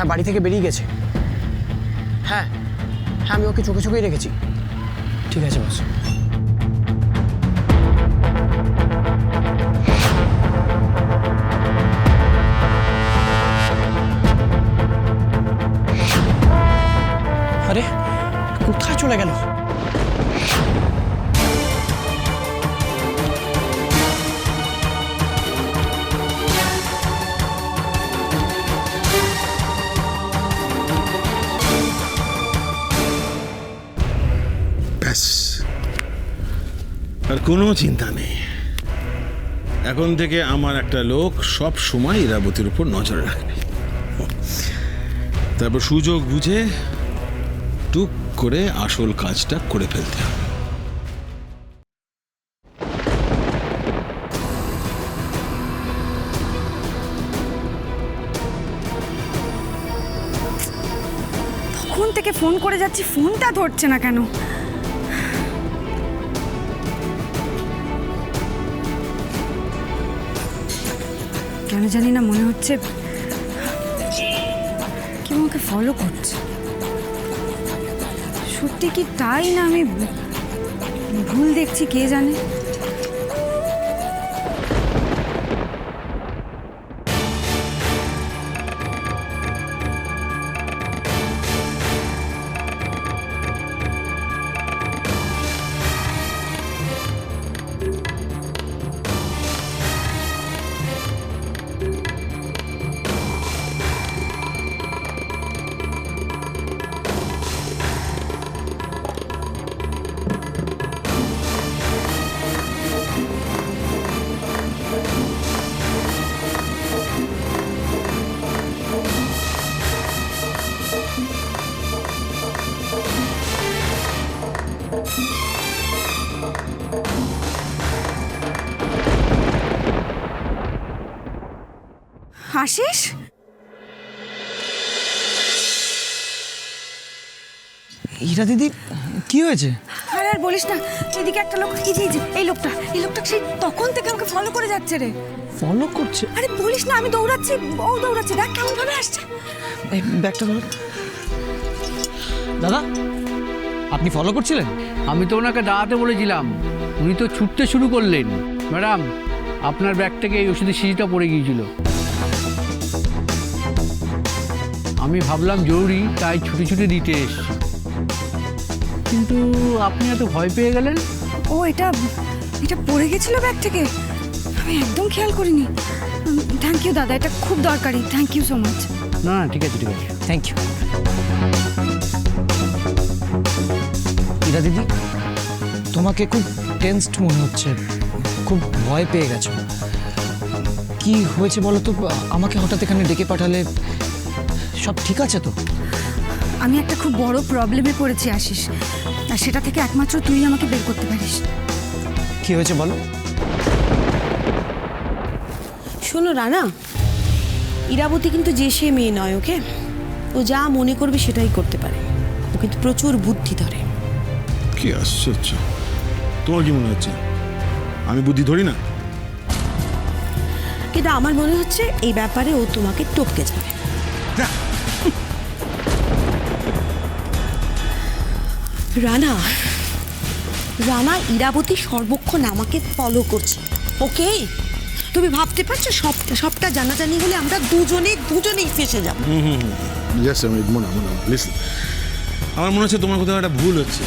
হ্যাঁ, বাড়ি থেকে বেরিয়ে গেছে। হ্যাঁ হ্যাঁ, আমি ওকে চোখে চোখেই রেখেছি। ঠিক আছে বস। আরে কোথায় চলে গেল? ব্যাস, আর কোনো চিন্তা নেই। এখন থেকে আমার একটা লোক সব সময় ইরাবতীর উপর নজর রাখবে। তারপর সুযোগ বুঝে টুক করে আসল কাজটা করে ফেলতে হবে। তখন থেকে ফোন করে যাচ্ছি, ফোনটা ধরছে না কেন? কেন জানি না মনে হচ্ছে কেউ আমাকে ফলো করছে। সত্যি কি তাই না আমি ভুল দেখছি, কে জানে। আশিস, ইরা দিদি, কি হয়েছে? আরে আর বলিস না, এদিকে একটা লোক, এই লোকটা সেই তখন থেকে আমাকে ফলো করে যাচ্ছে রে। ফলো করছে? আরে বলিস না, আমি দৌড়াচ্ছি, ও দৌড়াচ্ছে, দেখ কেমন ভাবে আসছে। এই ব্যাগটা ধরো। দাদা, আপনি ফলো করছিলেন? আমি তো ওনাকে দাঁড়াতে বলেছিলাম, উনি তো ছুটতে শুরু করলেন। ম্যাডাম, আপনার ব্যাগ থেকে এই ওষুধের শিশিটা পড়ে গিয়েছিল। আমি ভাবলাম জরুরি, তাই ছুটে ছুটে দিতে এসছি। কিন্তু আপনি এত ভয় পেয়ে গেলেন। ও এটা পড়ে গেছিল ব্যাগ থেকে, আমি একদম খেয়াল করিনি। থ্যাংক ইউ দাদা, এটা খুব দরকারি, থ্যাংক ইউ সো মাচ। না ঠিক আছে ঠিক আছে। Thank you. ইরা দিদি, তোমাকে খুব টেনসড মনে হচ্ছে, খুব ভয় পেয়ে গেছো। কি হয়েছে বলো তো? আমাকে হঠাৎ এখানে ডেকে পাঠালে। সব ঠিক আছে তো? আমি একটা খুব বড় প্রবলেমে পড়েছি আশিস, আর সেটা থেকে একমাত্র তুই আমাকে বের করতে পারিস। কি হয়েছে বলো? শোনো রানা, ইরাবতী কিন্তু যে সে মেয়ে নয়, ওকে? ও যা মনে করবে সেটাই করতে পারে। ও কিন্তু প্রচুর বুদ্ধি ধরে। কি আশ্চর্য! তোমার কি মনে হচ্ছে আমি বুদ্ধি ধরি না? কিন্তু আমার মনে হচ্ছে এই ব্যাপারে ও তোমাকে টপকে যাবে। রানা রানা ইরাবতী সর্বক্ষণ আমাকে ফলো করছে, ওকে? তুমি ভাবতে পারছো সবটা জানাজানি হলে আমরা দুজনেই ফেসে যাবো। আমার মনে হচ্ছে তোমার কোথাও একটা ভুল হচ্ছে।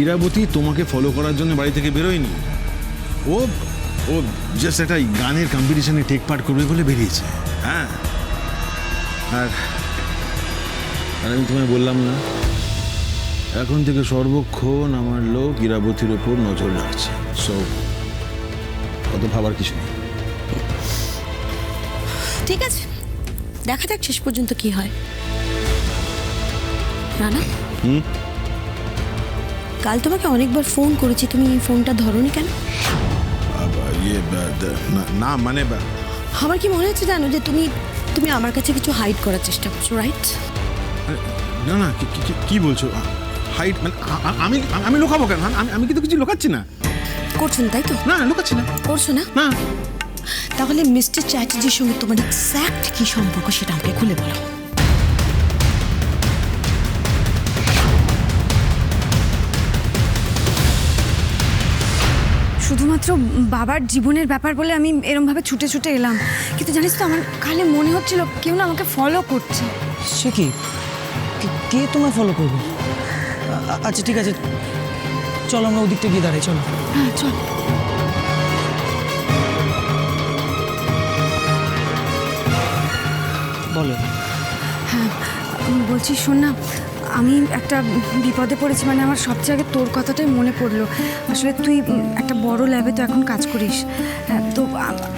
ইরাবতী তোমাকে ফলো করার জন্য বাড়ি থেকে বেরোয়নি। ও ও জাস্ট একটা গানের কম্পিটিশনে টেক পার্ট করবে বলে বেরিয়েছে। হ্যাঁ, আর আমি তোমায় বললাম না, এখন থেকে সর্বক্ষণ আমার লোক ইরাবতীর ওপর নজর রাখছে। সো অত ভাবার কিছু নেই। ঠিক আছে, দেখা যাক শেষ পর্যন্ত কি হয়। রানা, কাল তোমাকে অনেকবার ফোন করেছি, তুমি ফোনটা ধরোনি কেন? না মানে আমার কি মনে হচ্ছে জানো, যে তুমি আমার কাছে কিছু হাইড করার চেষ্টা করছো, রাইট? না না, কি বলছো? হাইট মানে আমি আমি লুকাবো কেন? আমি কিন্তু কিছু লুকাচ্ছি না। করছেন তাই তো? না, লুকাচ্ছি না। করছো না? না। তাহলে মিস্টার চ্যাটার্জির সঙ্গে তোমার এক্স্যাক্ট কি সম্পর্ক সেটা আমাকে খুলে বলো। শুধুমাত্র বাবার জীবনের ব্যাপার বলে আমি এরমভাবে ছুটে ছুটে এলাম, কিন্তু জানিস তো আমার খালি মনে হচ্ছিল কেউ না আমাকে ফলো করছে। সে কি কে তোমায় ফলো করবে? আচ্ছা ঠিক আছে, চলো আমরা ওদিকটা গিয়ে দাঁড়াই, চলো। হ্যাঁ চল। বলো। বলছি শোন না, আমি একটা বিপদে পড়েছি, মানে আমার সবচেয়ে আগে তোর কথাটাই মনে পড়লো। আসলে তুই একটা বড় ল্যাবে তো এখন কাজ করিস, তো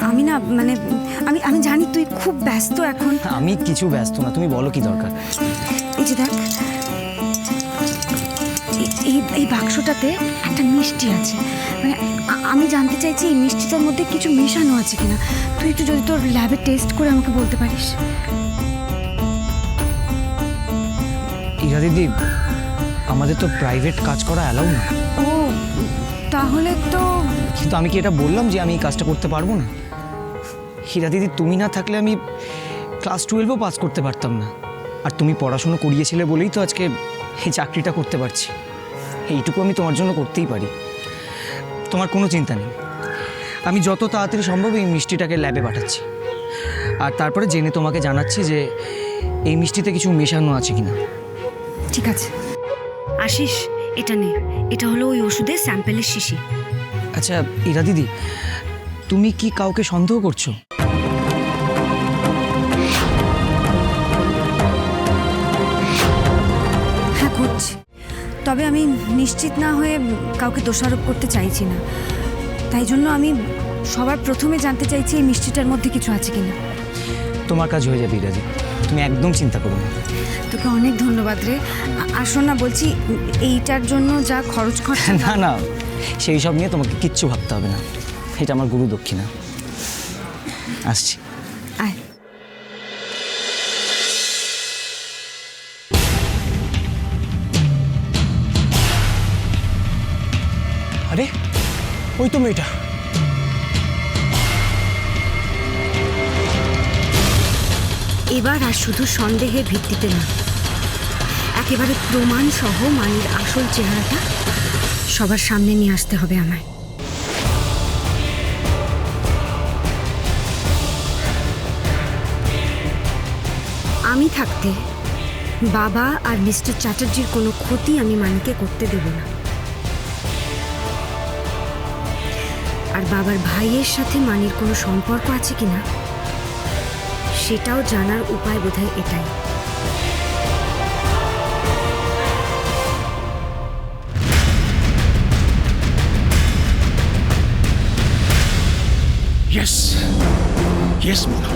আমি না মানে আমি জানি তুই খুব ব্যস্ত এখন। আমি কিছু ব্যস্ত না, তুমি বলো কি দরকার। এই যে দেখ, এই বাক্সটাতে একটা মিষ্টি আছে, মানে আমি জানতে চাইছি এই মিষ্টিটার মধ্যে কিছু মেশানো আছে কিনা। তুই একটু যদি তোর ল্যাবে টেস্ট করে আমাকে বলতে পারিস। ইরা দিদি, আমাদের তো প্রাইভেট কাজ করা অ্যালাউ না। ও তাহলে তো কিন্তু আমি কি এটা বললাম যে আমি এই কাজটা করতে পারবো না? হীরা দিদি, তুমি না থাকলে আমি ক্লাস 12ও পাস করতে পারতাম না, আর তুমি পড়াশুনো করিয়েছিলে বলেই তো আজকে এই চাকরিটা করতে পারছি। এইটুকু আমি তোমার জন্য করতেই পারি। তোমার কোনো চিন্তা নেই, আমি যত তাড়াতাড়ি সম্ভব এই মিষ্টিটাকে ল্যাবে পাঠাচ্ছি, আর তারপরে জেনে তোমাকে জানাচ্ছি যে এই মিষ্টিতে কিছু মেশানো আছে কিনা। ঠিক আছে। আশিস, এটা নে, এটা হলো ওই ওষুধের স্যাম্পেলের শিশি। আচ্ছা ইরা দিদি, তুমি কি কাউকে সন্দেহ করছো? হ্যাঁ করছি, তবে আমি নিশ্চিত না হয়ে কাউকে দোষারোপ করতে চাইছি না। তাই জন্য আমি সবার প্রথমে জানতে চাইছি এই মিষ্টিটার মধ্যে কিছু আছে কিনা। তোমার কাজ হয়ে যাবে ইরা দিদি, তুমি একদম চিন্তা করো না। তোকে অনেক ধন্যবাদ রে। আর শোন না, বলছি এইটার জন্য যা খরচ খরচা না না, সেই সব নিয়ে তোমাকে কিচ্ছু ভাবতে হবে না, এটা আমার গুরু দক্ষিণা। আসছি। আয়। আরে ওই তো মেয়েটা। এবার আর শুধু সন্দেহের ভিত্তিতে না, একেবারে প্রমাণ সহ মানির আসল চেহারাটা সবার সামনে নিয়ে আসতে হবে আমায়। আমি থাকতে বাবা আর মিস্টার চ্যাটার্জির কোনো ক্ষতি আমি মানিকে করতে দেব না। আর বাবার ভাইয়ের সাথে মানির কোনো সম্পর্ক আছে কিনা সেটাও জানার উপায় বোধহয় এটাই। ইয়েস ইয়েস মোনা,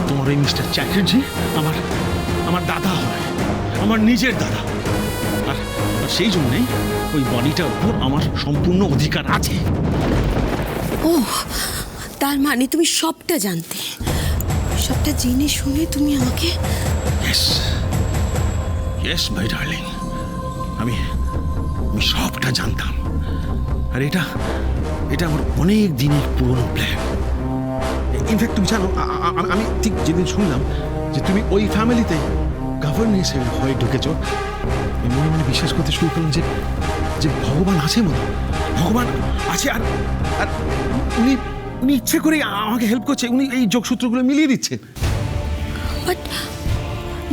তোমার ওই মিস্টার চ্যাটার্জি আমার দাদা হয়, আমার নিজের দাদা, আর সেই জন্যেই ওই বডিটার উপর আমার সম্পূর্ণ অধিকার আছে। ও তার মানে তুমি সবটা জানতে, সবটা জেনে শুনে তুমি আমাকে। ইয়েস ইয়েস মাই ডার্লিং, আমি সবটা জানতাম, আর এটা আমার অনেক দিনের পুরনো প্ল্যান। ইনফ্যাক্ট তুমি জানো, আমি ঠিক যেদিন শুনলাম যে তুমি ওই ফ্যামিলিতে গভর্নেন্স হয়ে ঢুকেছ, মনে মনে বিশ্বাস করতে শুরু করলাম যে ভগবান আছে, ভগবান আছে, আর উনি ইচ্ছে করে আমাকে হেল্প করছে, উনি এই যোগসূত্রগুলো মিলিয়ে দিচ্ছেন। বাট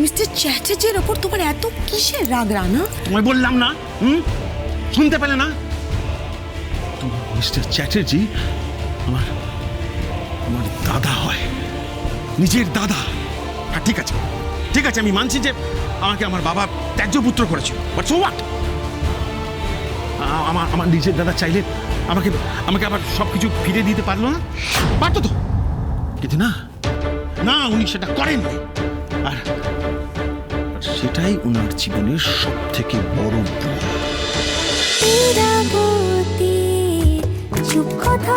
মিস্টার চ্যাটার্জির ওপর তোমার এত কিসের রাগ রানা? তোমায় বললাম না, শুনতে পেলে না? তোমার মিস্টার চ্যাটার্জি আমার দাদা হয়, নিজের দাদা। হ্যাঁ ঠিক আছে, আমি মানছি যে আমাকে আমার বাবা ত্যায্য পুত্র করেছিল, বাট সো হোয়াট? আমার নিজের দাদা চাইলে আমাকে আবার সবকিছু ফিরে দিতে পারলো না? পারতো তো, কিন্তু না, উনি সেটা করেননি, আর সেটাই ওনার জীবনের সব থেকে বড় ভুল। চুপ কথা